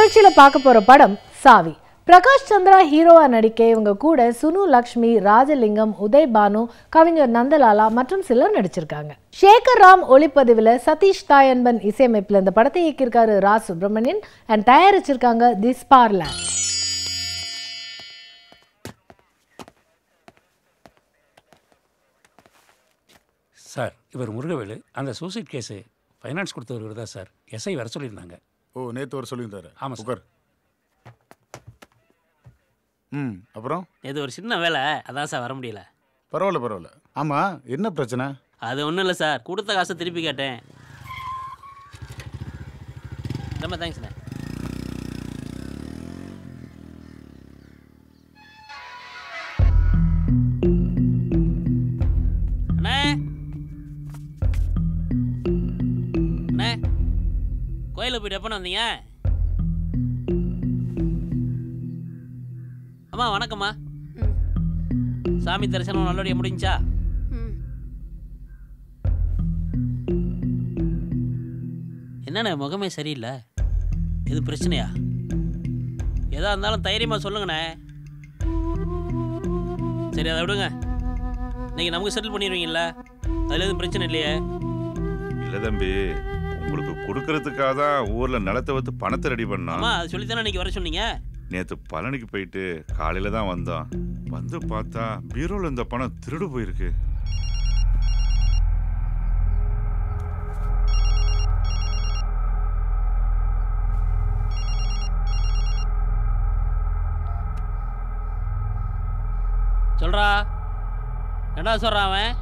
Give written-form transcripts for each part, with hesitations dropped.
நிகழ்ச்சியில பார்க்க போற படம் சாவி. பிரகாஷ் சந்திரா ஹீரோவா நடிக்க இவங்க கூட சுனு லக்ஷ்மி, ராஜலிங்கம், உதய் பானு, கவிஞர் நந்தலாலா மற்றும் சிலர் நடிச்சிருக்காங்க. சேகர் ராம் ஒளிப்பதிவுல சதீஷ் தாயன்பன் இசையமைப்புல இந்த படத்தை இயக்கியிருக்காரு ரா சுப்ரமணியன் அண்ட் தயாரிச்சிருக்காங்க தி ஸ்பார்லேண்ட். சார், இவர் முருகவேலு. அந்த சூசைட் கேஸு ஃபைனான்ஸ் கொடுத்தவர்கள் தான் சார். எஸ்ஐ வர சொல்லியிருந்தாங்க. ஓ, நேற்று வர சொல்லியிருந்தாரு. ஆமாம் சார். அப்புறம் இது ஒரு சின்ன வேலை, அதான் சார் வர முடியல. பரவாயில்ல. ஆமாம், என்ன பிரச்சனை? அது ஒன்றும் இல்லை சார், கொடுத்த காசை திருப்பி கேட்டேன். ரொம்ப தேங்க்ஸ்ண்ணே. அண்ணே அண்ணே, கோயிலுக்கு போயிட்டு எப்போ வந்தீங்க? அம்மா வணக்கம்மா. சாமி தரிசனம் நல்லபடியாக முடிஞ்சா? என்னண்ணே முகமே சரியில்லை, எது பிரச்சனையா? எதா இருந்தாலும் தைரியமாக சொல்லுங்கண்ணே. சரி, அதை விடுங்க. இன்னைக்கு நமக்கு செட்டில் பண்ணிடுவீங்கல்ல, அதில் எதுவும் பிரச்சனை இல்லையே? இல்லை தம்பி, உங்களுக்கு கொடுக்கறதுக்காக தான் ஊரில் நிலத்தை வைத்து பணத்தை ரெடி பண்ணோம். ஆமாம், அது சொல்லித்தானே இன்னைக்கு வர சொன்னீங்க. நேற்று பழனிக்கு போயிட்டு காலையில் தான் வந்தோம். வந்து பார்த்தா பீரோவில் இந்த பணம் திருடு போயிருக்கு. சொல்றா, என்னடா சொல்றான் அவன்?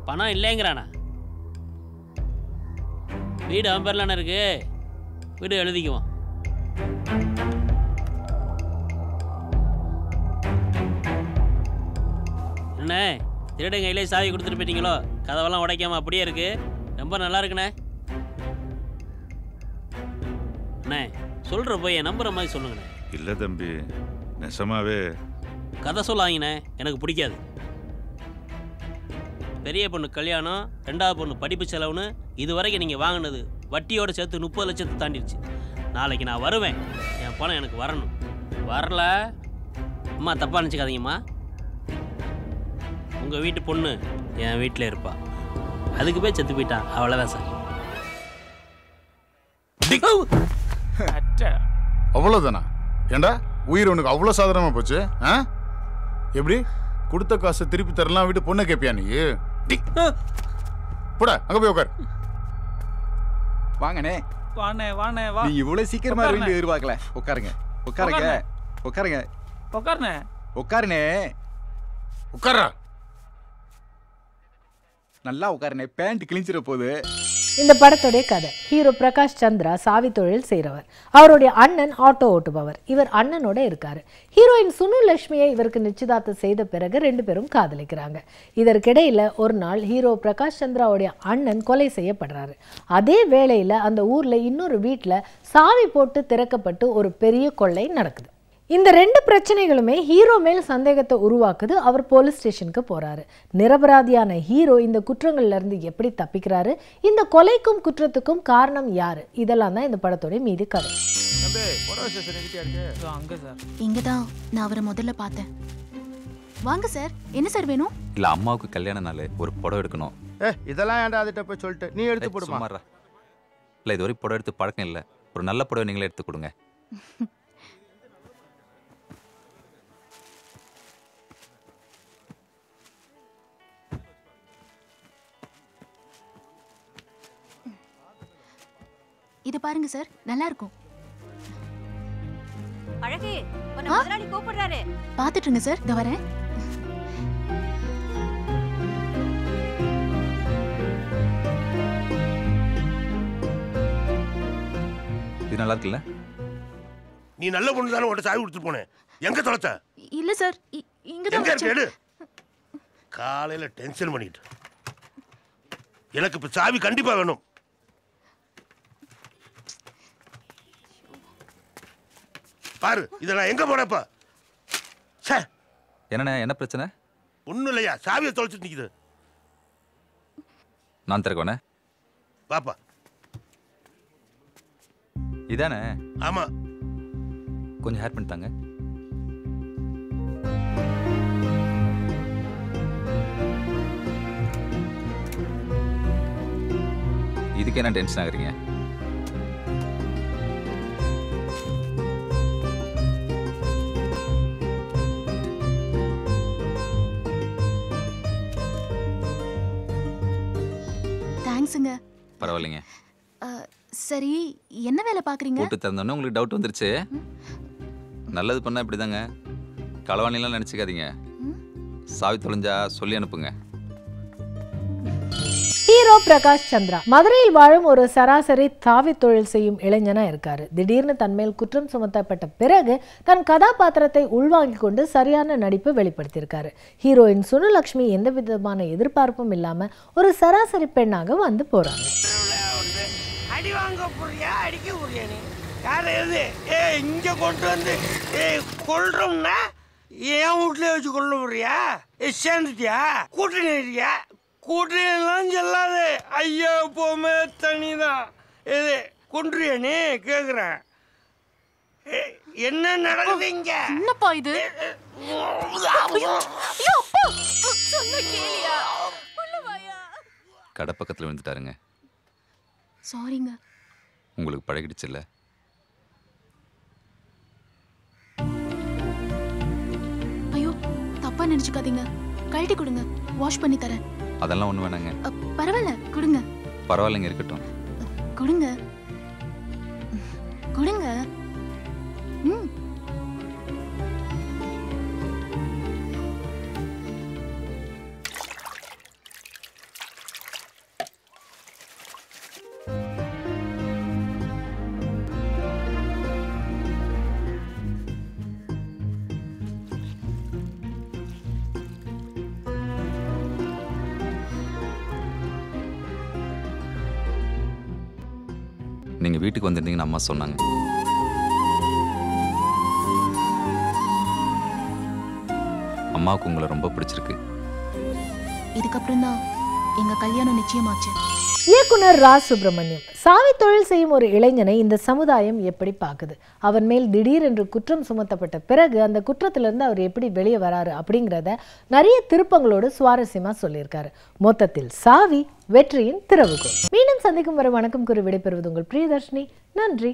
பணம் இல்லைங்கிறானா? வீடு அவன் பேர்லான இருக்கு, வீடு எழுதிக்குவான். என்ன திருடன் கையிலே சாவி கொடுத்துட்டு போயிட்டீங்களோ? கதவெல்லாம் உடைக்காம அப்படியே இருக்கு. ரொம்ப நல்லா இருக்குண்ணே. அண்ணே சொல்ற போய் நம்புற மாதிரி சொல்லுங்கண்ணே. இல்லை தம்பி, நெசமாவே கதை சொல்லாங்கண்ணே, எனக்கு பிடிக்காது. பெரிய பொண்ணு கல்யாணம், ரெண்டாவது பொண்ணு படிப்பு செலவுன்னு இது வரைக்கும் நீங்கள் வாங்கினது வட்டியோடு சேர்த்து 30 லட்சத்தை தாண்டிடுச்சு. நாளைக்கு நான் வருவேன், என் பணம் எனக்கு வரணும். வரல அம்மா தப்பாக நினச்சிக்காதீங்கம்மா. உங்கள் வீட்டு பொண்ணு என் வீட்டில் இருப்பா, அதுக்கு போய் செத்து போயிட்டான், அவ்வளோதான் சார். அவ்வளோதானா? ஏண்டா உயிர் உனக்கு அவ்வளோ சாதாரணமாக போச்சு? எப்படி கொடுத்த காசை திருப்பி தரலாம், வீட்டு பொண்ணை கேட்பியா நீ? போடா, அங்கே போய் உட்கார். வாங்கண்ணே. நீ இவ்வளவு சீக்கிரமா வேண்டி எதிர்பார்க்கல. உட்காருங்க. உட்காரா. நல்லா உட்காருனே, பேண்ட் கிழிஞ்சிட போகுது. இந்த படத்துடைய கதை, ஹீரோ பிரகாஷ் சந்திரா சாவி தொழில் செய்கிறவர். அவருடைய அண்ணன் ஆட்டோ ஓட்டுபவர். இவர் அண்ணனோட இருக்காரு. ஹீரோயின் சுனு லட்சுமியை இவருக்கு நிச்சயதார்த்தம் செய்த பிறகு 2 பேரும் காதலிக்கிறாங்க. இதற்கிடையில ஒரு நாள் ஹீரோ பிரகாஷ் சந்திராவுடைய அண்ணன் கொலை செய்யப்படுறாரு. அதே வேளையில அந்த ஊர்ல இன்னொரு வீட்டில் சாவி போட்டு திறக்கப்பட்டு ஒரு பெரிய கொள்ளை நடக்குது. இந்த 2 பிரச்சனைகளுமே ஹீரோ மேல் சந்தேகத்தை உருவாக்குது. அவர் போலீஸ் ஸ்டேஷனுக்கு போறாரு. நிரபராதியான ஹீரோ இந்த குற்றங்கள்ல இருந்து எப்படி தப்பிக்கிறாரு, இந்த கொலைக்கும் குற்றத்துக்கும் காரணம் யாரு, இதெல்லாம் தான் இந்த படத்தோட மீதி கதை. இங்கதான் நான் அவரை முதல்ல பார்த்தேன். வாங்க சார். என்ன சார் வேணும்? இல்ல, அம்மாவுக்கு கல்யாண நாள், ஒரு புடவை எடுக்கணும். இதெல்லாம் ஏன்டா அதிட்ட போய் சொல்லிட்டு நீ எடுத்து போடுமா? இல்ல, இது வரைக்கும் புடவை எடுத்து பழக்கம் இல்லை. ஒரு நல்ல புடவை நீங்களே எடுத்து கொடுங்க. இது பாருங்க சார், நல்லா இருக்கும். அழகே, உன்னை முதலாளி கூப்பிடுறாரு. பாத்துட்டுங்க சார், இதோ வரேன். இது நல்லா இருக்குல்ல? நீ நல்ல பொண்ணு தானே, உன்கிட்ட சாவி கொடுத்துட்டு போனேன். எங்க தொலைச்ச? இல்ல சார், இங்கதான் வச்சேன். காலையில டென்ஷன் பண்ணிட்டு எனக்கு இப்ப சாவி கண்டிப்பா வேணும். பாரு, இத நான் எங்க போனப்ப? என்ன பிரச்சனை? ஒண்ணும் இல்லையா, சாவியை தொலைச்சிட்டு நிக்குது. நான் திறக்கவனே. பாப்பா, இதானே? ஆமா. கொஞ்சம் ஹேர் பண்ணி தாங்க. இதுக்கு என்ன டென்ஷன் ஆகுறீங்க? தேங்க்ஸுங்க. பரவாயில்லைங்க. சரி, என்ன வேலை பார்க்குறீங்க? போட்டு திறந்தோன்னே உங்களுக்கு டவுட் வந்துருச்சு. நல்லது பண்ணால் இப்படி தாங்க. களவாணிலாம் நினச்சிக்காதீங்க. சாவி தொலைஞ்சா சொல்லி அனுப்புங்க. ஹீரோ பிரகாஷ் சந்திரா மதுரையில் வாழும் ஒரு சராசரி தாவி தொழில் செய்யும் இளைஞனா இருக்காரு. திடீர்னு தன்மேல் குற்றம் சுமத்தப்பட்ட பிறகு தன் கதாபாத்திரத்தை உள்வாங்கிக் கொண்டு சரியான நடிப்பு வெளிப்படுத்தியிருக்காரு. ஹீரோயின் சுனுலட்சுமி எந்த விதமான எதிர்பார்ப்பும் இல்லாம ஒரு சராசரி பெண்ணாக வந்து போறாங்க. அடி வாங்க போறியா, அடிக்க போறியா? நீ யார் எது? இங்க கொண்டு வந்து கொள்றோம்னா என் வீட்லயே வச்சு கொள்ள போறியா? சேர்ந்துட்டியா? கூட்டணி இருக்கியா? கூட்டணிலாம் சொல்லாது. ஐயா போமே தனிதான். இது கொன்றியா நீ? கேக்குறேன். என்ன நடக்குது இங்க? என்னப்பா இது? கடை பக்கத்தில் விழுந்துட்டாருங்க. சாரிங்க. உங்களுக்கு பழகிடுச்சுல்ல? ஐயோ, தப்பா நினைச்சுக்காதீங்க. கழட்டி கொடுங்க, வாஷ் பண்ணி தரேன். அதெல்லாம் ஒண்ணு வேணாங்க. பரவாயில்ல, கொடுங்க. பரவாயில்லைங்க, இருக்கட்டும். கொடுங்க கொடுங்க. நீங்க வீட்டுக்கு வந்திருந்தீங்கன்னு அம்மா சொன்னாங்க. அம்மாவுக்கு உங்களை ரொம்ப பிடிச்சிருக்கு. இதுக்கப்புறம் தான் எங்க கல்யாணம் நிச்சயமாச்சு. இயக்குனர் ரா சுப்பிரமணியம் சாவி தொழில் செய்யும் ஒரு இளைஞனை இந்த சமுதாயம் எப்படி பார்க்குது, அவன் மேல் திடீரென்று குற்றம் சுமத்தப்பட்ட பிறகு அந்த குற்றத்திலிருந்து அவர் எப்படி வெளியே வராரு அப்படிங்கிறத நிறைய திருப்பங்களோடு சுவாரஸ்யமா சொல்லியிருக்காரு. மொத்தத்தில் சாவி வெற்றியின் திறவுகோல். மீண்டும் சந்திக்கும் வரை வணக்கம் கூறி விடைபெறுவது உங்கள் பிரியதர்ஷினி. நன்றி.